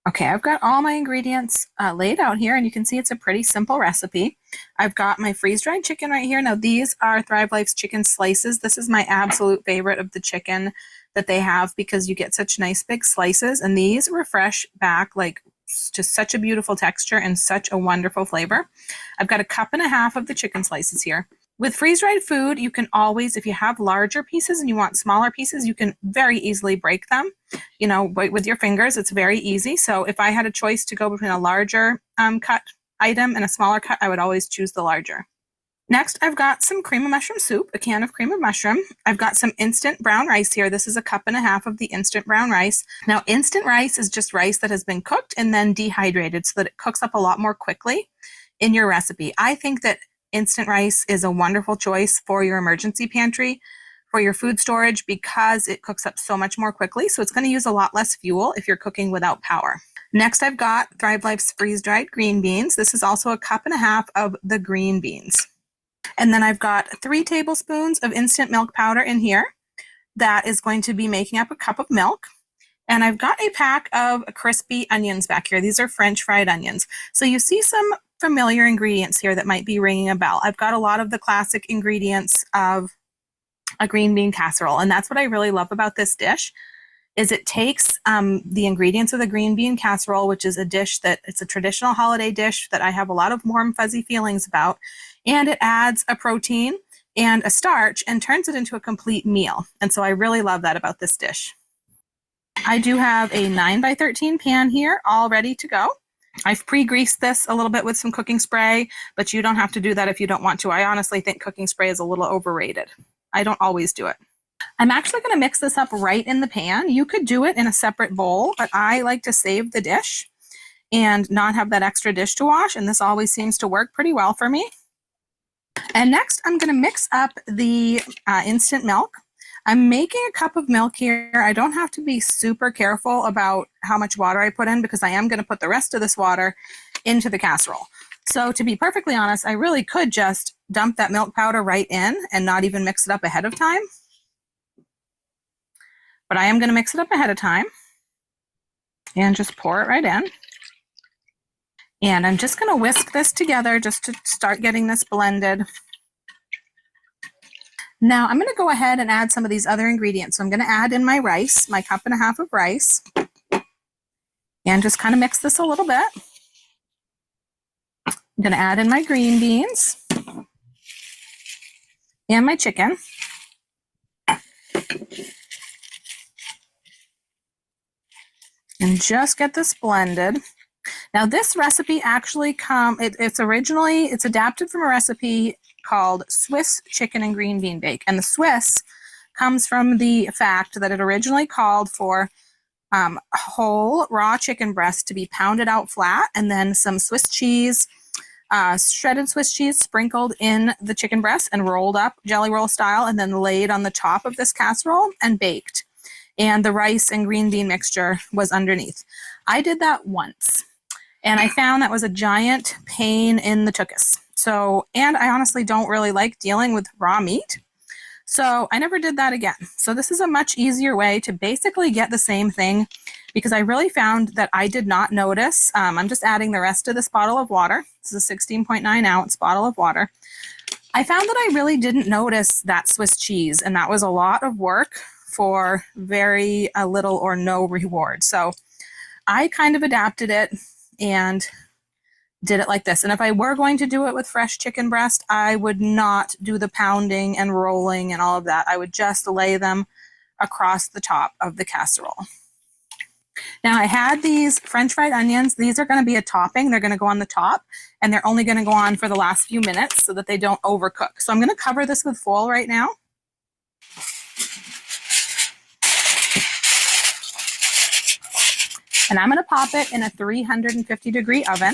Okay, I've got all my ingredients laid out here, and you can see it's a pretty simple recipe. I've got my freeze-dried chicken right here. Now, these are Thrive Life's chicken slices. This is my absolute favorite of the chicken that they have, because you get such nice big slices, and these refresh back like just such a beautiful texture and such a wonderful flavor. I've got 1.5 cups of the chicken slices here. With freeze-dried food, you can always, if you have larger pieces and you want smaller pieces, you can very easily break them. You know, with your fingers, it's very easy. So if I had a choice to go between a larger cut item and a smaller cut, I would always choose the larger. Next, I've got some cream of mushroom soup, a can of cream of mushroom. I've got some instant brown rice here. This is 1.5 cups of the instant brown rice. Now, instant rice is just rice that has been cooked and then dehydrated so that it cooks up a lot more quickly in your recipe. I think that instant rice is a wonderful choice for your emergency pantry, for your food storage, because it cooks up so much more quickly. So it's going to use a lot less fuel if you're cooking without power. Next, I've got Thrive Life's freeze-dried green beans. This is also 1.5 cups of the green beans. And then I've got 3 tablespoons of instant milk powder in here. That is going to be making up 1 cup of milk. And I've got a pack of crispy onions back here. These are French fried onions. So you see some familiar ingredients here that might be ringing a bell. I've got a lot of the classic ingredients of a green bean casserole. And that's what I really love about this dish, is it takes the ingredients of the green bean casserole, which is a dish that it's a traditional holiday dish that I have a lot of warm, fuzzy feelings about, and it adds a protein and a starch and turns it into a complete meal. And so I really love that about this dish. I do have a 9x13 pan here all ready to go. I've pre-greased this a little bit with some cooking spray, but you don't have to do that if you don't want to. I honestly think cooking spray is a little overrated. I don't always do it. I'm actually going to mix this up right in the pan. You could do it in a separate bowl, but I like to save the dish and not have that extra dish to wash, and this always seems to work pretty well for me. And next, I'm going to mix up the instant milk. I'm making 1 cup of milk here. I don't have to be super careful about how much water I put in, because I am going to put the rest of this water into the casserole. So to be perfectly honest, I really could just dump that milk powder right in and not even mix it up ahead of time. But I am going to mix it up ahead of time and just pour it right in. And I'm just going to whisk this together just to start getting this blended. Now I'm going to go ahead and add some of these other ingredients. So I'm going to add in my rice, my 1.5 cups of rice. And just kind of mix this a little bit. I'm going to add in my green beans and my chicken. And just get this blended. Now this recipe actually it's adapted from a recipe called Swiss chicken and green bean bake. And the Swiss comes from the fact that it originally called for whole raw chicken breast to be pounded out flat, and then some Swiss cheese, shredded Swiss cheese sprinkled in the chicken breast and rolled up jelly roll style, and then laid on the top of this casserole and baked. And the rice and green bean mixture was underneath. I did that once, and I found that was a giant pain in the tuchus. So, and I honestly don't really like dealing with raw meat. So I never did that again. So this is a much easier way to basically get the same thing, because I really found that I did not notice. I'm just adding the rest of this bottle of water. This is a 16.9 ounce bottle of water. I found that I really didn't notice that Swiss cheese, and that was a lot of work for very little or no reward. So I kind of adapted it and did it like this. And if I were going to do it with fresh chicken breast, I would not do the pounding and rolling and all of that. I would just lay them across the top of the casserole. Now I had these French fried onions. These are going to be a topping. They're going to go on the top, and they're only going to go on for the last few minutes so that they don't overcook. So I'm going to cover this with foil right now. And I'm going to pop it in a 350-degree oven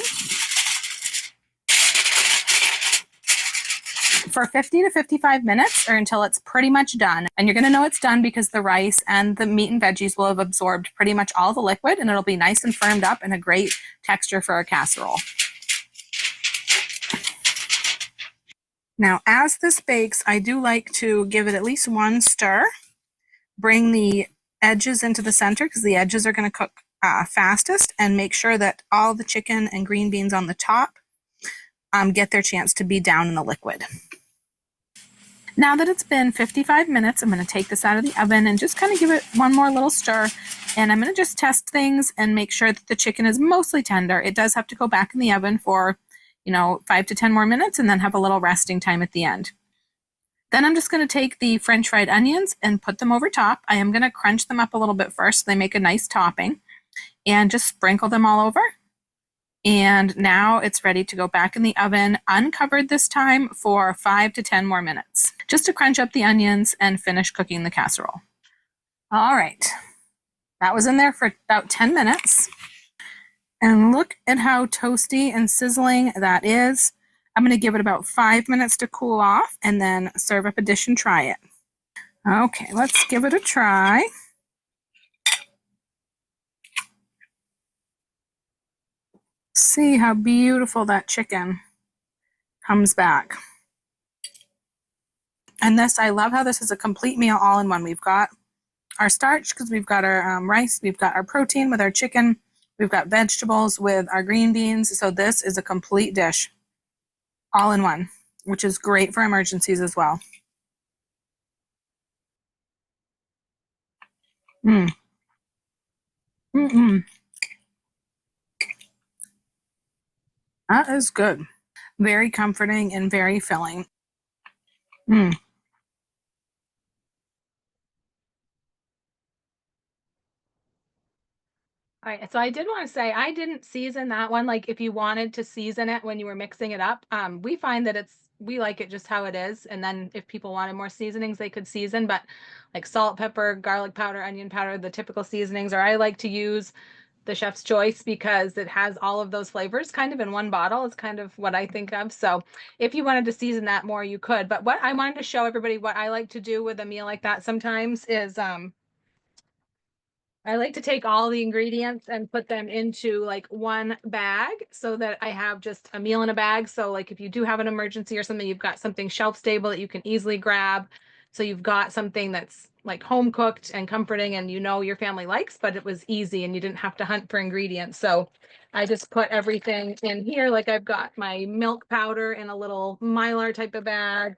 for 50 to 55 minutes, or until it's pretty much done. And you're going to know it's done because the rice and the meat and veggies will have absorbed pretty much all the liquid, and it'll be nice and firmed up and a great texture for a casserole. Now, as this bakes, I do like to give it at least one stir. Bring the edges into the center, because the edges are going to cook fastest, and make sure that all the chicken and green beans on the top get their chance to be down in the liquid. Now that it's been 55 minutes, I'm going to take this out of the oven and just kind of give it one more little stir. And I'm going to just test things and make sure that the chicken is mostly tender. It does have to go back in the oven for, 5 to 10 more minutes, and then have a little resting time at the end. Then I'm just going to take the French fried onions and put them over top. I am going to crunch them up a little bit first so they make a nice topping, and just sprinkle them all over. And now it's ready to go back in the oven, uncovered this time, for 5 to 10 more minutes, just to crunch up the onions and finish cooking the casserole. All right, that was in there for about 10 minutes. And look at how toasty and sizzling that is. I'm going to give it about 5 minutes to cool off, and then serve up a dish and try it. Okay, let's give it a try. See how beautiful that chicken comes back. And this, I love how this is a complete meal all in one. We've got our starch because we've got our rice, we've got our protein with our chicken, we've got vegetables with our green beans. So this is a complete dish all in one, which is great for emergencies as well. That is good. Very comforting and very filling. All right, so I did want to say I didn't season that one. Like, if you wanted to season it when you were mixing it up, we find that we like it just how it is. And then if people wanted more seasonings, they could season, but like salt, pepper, garlic powder, onion powder, the typical seasonings, or I like to use the chef's choice because it has all of those flavors kind of in one bottle. It's kind of what I think of. So if you wanted to season that more, you could. But what I wanted to show everybody, what I like to do with a meal like that sometimes is I like to take all the ingredients and put them into like one bag so that I have just a meal in a bag. So like if you do have an emergency or something, you've got something shelf stable that you can easily grab. So you've got something that's like home cooked and comforting, and your family likes, but it was easy and you didn't have to hunt for ingredients. So I just put everything in here. Like I've got my milk powder in a little Mylar type of bag.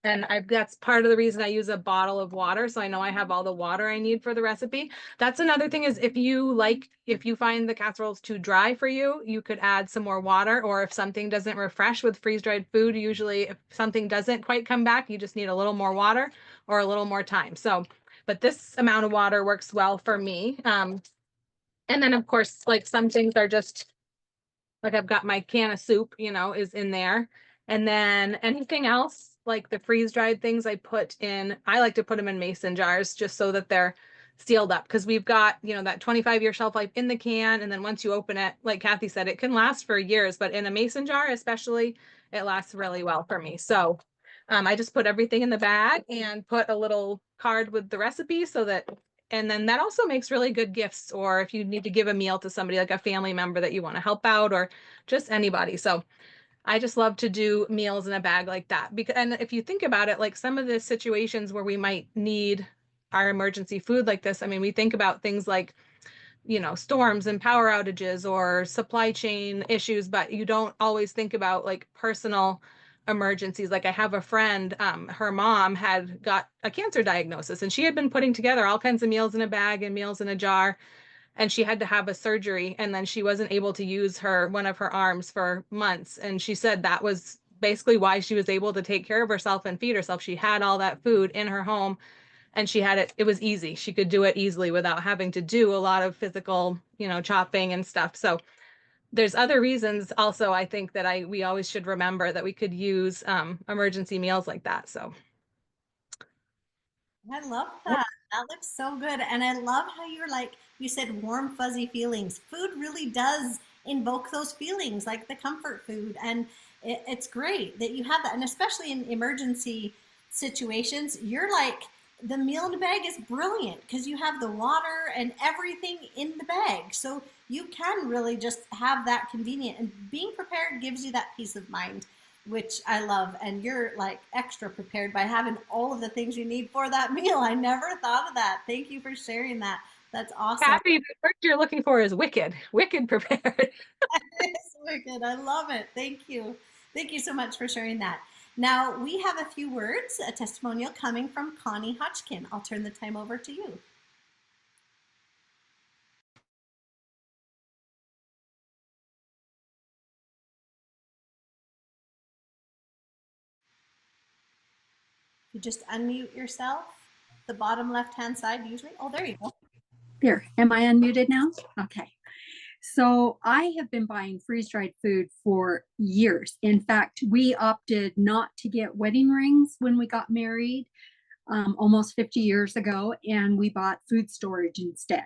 And that's part of the reason I use a bottle of water. So I know I have all the water I need for the recipe. That's another thing is if you find the casseroles too dry for you, you could add some more water. Or if something doesn't refresh with freeze-dried food, usually if something doesn't quite come back, you just need a little more water or a little more time. So, but this amount of water works well for me. And then of course, like some things are just like I've got my can of soup, is in there. And then anything else, like the freeze-dried things I like to put them in mason jars just so that they're sealed up because we've got, that 25-year shelf life in the can. And then once you open it, like Kathy said, it can last for years, but in a mason jar, especially, it lasts really well for me. So I just put everything in the bag and put a little card with the recipe and then that also makes really good gifts, or if you need to give a meal to somebody like a family member that you want to help out or just anybody. So I just love to do meals in a bag like that. And if you think about it, like some of the situations where we might need our emergency food like this, I mean, we think about things like, storms and power outages or supply chain issues, but you don't always think about like personal emergencies. Like I have a friend, her mom had got a cancer diagnosis and she had been putting together all kinds of meals in a bag and meals in a jar, and she had to have a surgery, and then she wasn't able to use one of her arms for months. And she said that was basically why she was able to take care of herself and feed herself. She had all that food in her home and she had it was easy. She could do it easily without having to do a lot of physical, chopping and stuff. So there's other reasons also, I think that we always should remember that we could use emergency meals like that. So I love that. That looks so good. And I love how you said warm, fuzzy feelings. Food really does invoke those feelings, like the comfort food. And it's great that you have that. And especially in emergency situations, you're like, the meal in the bag is brilliant because you have the water and everything in the bag. So you can really just have that convenient, and being prepared gives you that peace of mind, which I love. And you're like extra prepared by having all of the things you need for that meal. I never thought of that. Thank you for sharing that. That's awesome. Kathy, the word you're looking for is wicked prepared. It's wicked. I love it. Thank you. Thank you so much for sharing that. Now we have a few words, a testimonial coming from Connie Hodgkin. I'll turn the time over to you. You just unmute yourself, the bottom left-hand side usually. Oh, there you go. There, am I unmuted now? Okay. So I have been buying freeze-dried food for years. In fact, we opted not to get wedding rings when we got married almost 50 years ago, and we bought food storage instead.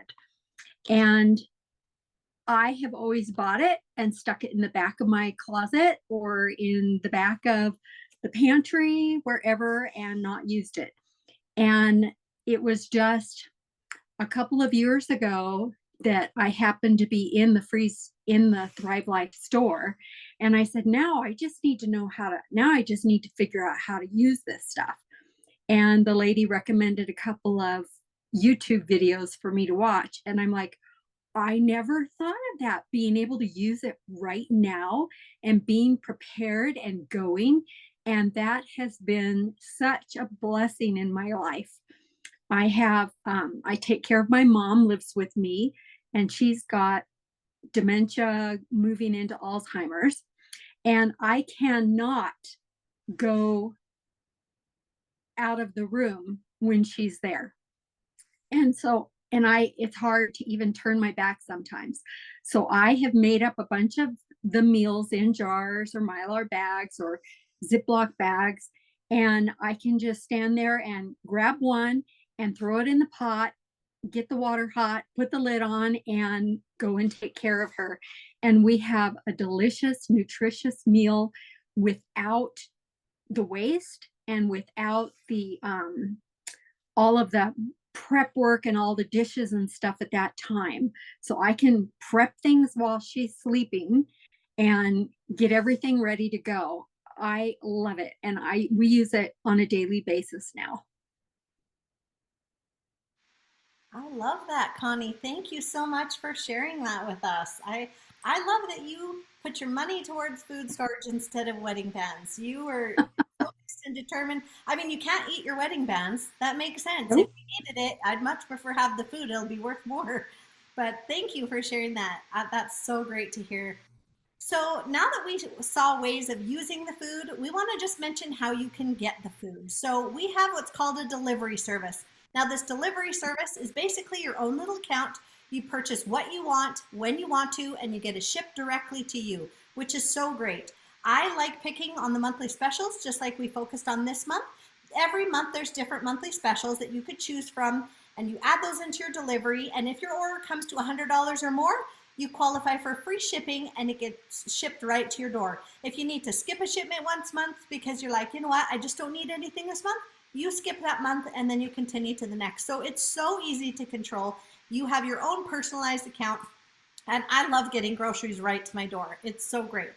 And I have always bought it and stuck it in the back of my closet or in the back of the pantry, wherever, and not used it. And it was just a couple of years ago that I happened to be in the Thrive Life store. And I said, now I just need to figure out how to use this stuff. And the lady recommended a couple of YouTube videos for me to watch. And I'm like, I never thought of that, being able to use it right now and being prepared and going. And that has been such a blessing in my life. I take care of my mom, lives with me, and she's got dementia moving into Alzheimer's. And I cannot go out of the room when she's there. It's hard to even turn my back sometimes. So I have made up a bunch of the meals in jars or Mylar bags or Ziploc bags. And I can just stand there and grab one and throw it in the pot, get the water hot, put the lid on, and go and take care of her. And we have a delicious, nutritious meal without the waste and without the all of the prep work and all the dishes and stuff at that time. So I can prep things while she's sleeping and get everything ready to go. I love it. And we use it on a daily basis now. I love that, Connie. Thank you so much for sharing that with us. I love that you put your money towards food storage instead of wedding pans. You were focused and determine. I mean, you can't eat your wedding bands. That makes sense. If Nope. you needed it, I'd much prefer have the food. It'll be worth more. But thank you for sharing that. That's so great to hear. So now that we saw ways of using the food, we want to just mention how you can get the food. So we have what's called a delivery service. Now this delivery service is basically your own little account. You purchase what you want, when you want to, and you get it shipped directly to you, which is so great. I like picking on the monthly specials, just like we focused on this month. Every month there's different monthly specials that you could choose from, and you add those into your delivery. And if your order comes to $100 or more, you qualify for free shipping and it gets shipped right to your door. If you need to skip a shipment once a month because you're like, you know what, I just don't need anything this month, you skip that month and then you continue to the next. So it's so easy to control. You have your own personalized account, and I love getting groceries right to my door. It's so great.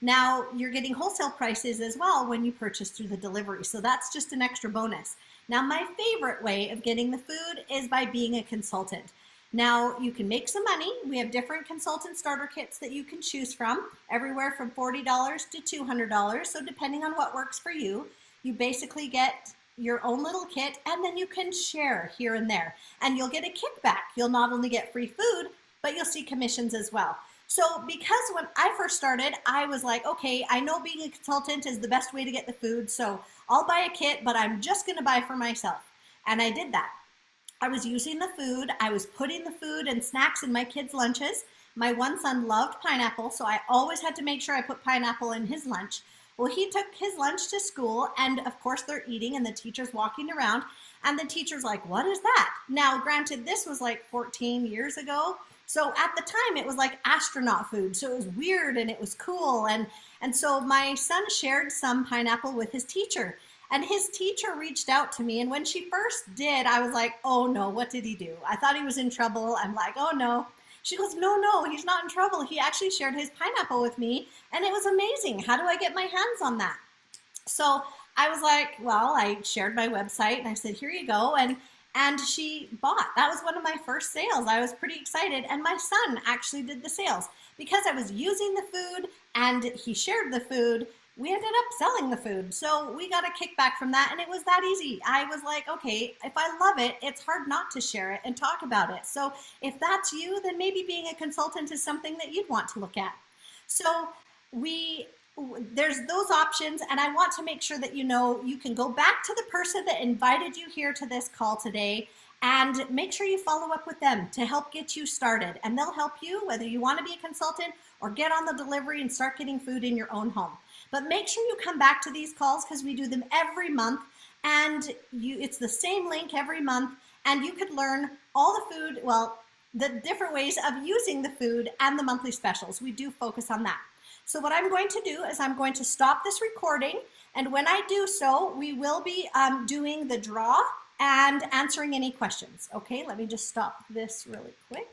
Now you're getting wholesale prices as well when you purchase through the delivery. So that's just an extra bonus. Now my favorite way of getting the food is by being a consultant. Now you can make some money. We have different consultant starter kits that you can choose from, everywhere from $40 to $200. So depending on what works for you, you basically get your own little kit, and then you can share here and there, and you'll get a kickback. You'll not only get free food, but you'll see commissions as well. So because when I first started, I was like, okay, I know being a consultant is the best way to get the food, so I'll buy a kit, but I'm just gonna buy for myself. And I did that. I was using the food, I was putting the food and snacks in my kids' lunches. My one son loved pineapple, so I always had to make sure I put pineapple in his lunch. Well, he took his lunch to school, and of course they're eating and the teacher's walking around, and the teacher's like, what is that? Now, granted, this was like 14 years ago. So at the time it was like astronaut food. So it was weird and it was cool. And so my son shared some pineapple with his teacher, and his teacher reached out to me. And when she first did, I was like, oh no, what did he do? I thought he was in trouble. I'm like, oh no. She goes, no, he's not in trouble. He actually shared his pineapple with me, and it was amazing. How do I get my hands on that? So I was like, well, I shared my website and I said, here you go. And she bought. That was one of my first sales. I was pretty excited. And my son actually did the sales. Because I was using the food and he shared the food, we ended up selling the food. So we got a kickback from that, and it was that easy. I was like, okay, if I love it, it's hard not to share it and talk about it. So if that's you, then maybe being a consultant is something that you'd want to look at. So there's those options, and I want to make sure that you know you can go back to the person that invited you here to this call today and make sure you follow up with them to help get you started. And they'll help you whether you want to be a consultant or get on the delivery and start getting food in your own home. But make sure you come back to these calls because we do them every month, and it's the same link every month, and you could learn all the food, well, the different ways of using the food and the monthly specials. We do focus on that. So what I'm going to do is I'm going to stop this recording, and when I do so, we will be doing the draw and answering any questions. Okay, let me just stop this really quick.